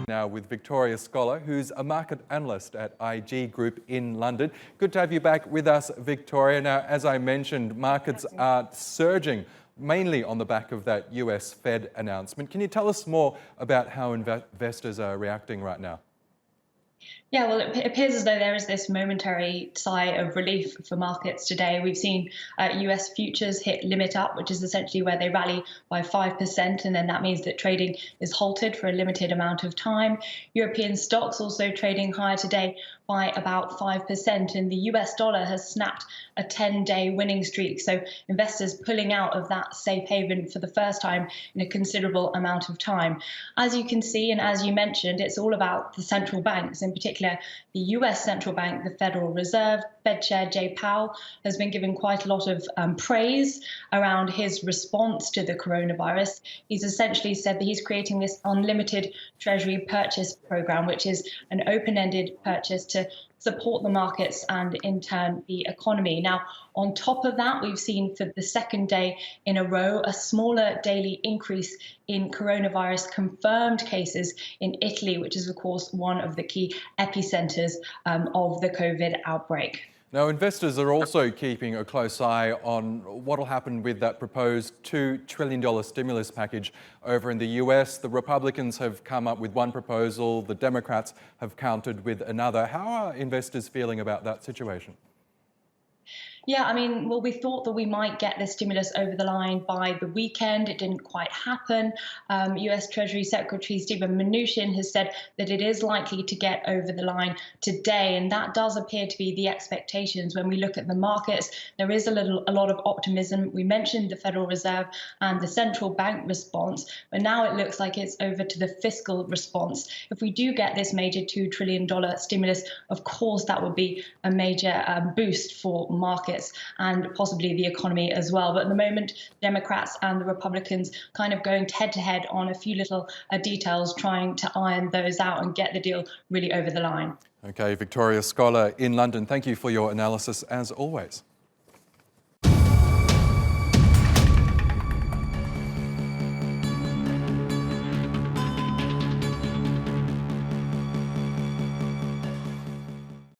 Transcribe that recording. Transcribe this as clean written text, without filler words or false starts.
Now with Victoria Scholar, who's a market analyst at IG Group in London. Good to have you back with us, Victoria. Now, as I mentioned, markets are surging, mainly on the back of that US Fed announcement. Can you tell us more about how investors are reacting right now? Yeah, well, it appears as though there is this momentary sigh of relief for markets today. We've seen US futures hit limit up, which is essentially where they rally by 5%, and then that means that trading is halted for a limited amount of time. European stocks also trading higher today by about 5%, and the US dollar has snapped a 10-day winning streak. So investors pulling out of that safe haven for the first time in a considerable amount of time. As you can see, and as you mentioned, it's all about the central banks, in particular the US central bank, the Federal Reserve. Fed Chair Jay Powell has been given quite a lot of praise around his response to the coronavirus. He's essentially said that he's creating this unlimited Treasury purchase program, which is an open-ended purchase to support the markets and in turn the economy. Now, on top of that, we've seen for the second day in a row a smaller daily increase in coronavirus confirmed cases in Italy, which is of course one of the key epicenters of the COVID outbreak. Now, investors are also keeping a close eye on what will happen with that proposed $2 trillion stimulus package over in the US. The Republicans have come up with one proposal, the Democrats have countered with another. How are investors feeling about that situation? Yeah, I mean, well, we thought that we might get this stimulus over the line by the weekend. It didn't quite happen. US Treasury Secretary Steven Mnuchin has said that it is likely to get over the line today, and that does appear to be the expectations when we look at the markets. There is a lot of optimism. We mentioned the Federal Reserve and the central bank response, but now it looks like it's over to the fiscal response. If we do get this major $2 trillion stimulus, of course, that would be a major boost for markets and possibly the economy as well. But at the moment, Democrats and the Republicans kind of going head to head on a few little details, trying to iron those out and get the deal really over the line. Okay, Victoria Scholar in London, thank you for your analysis as always.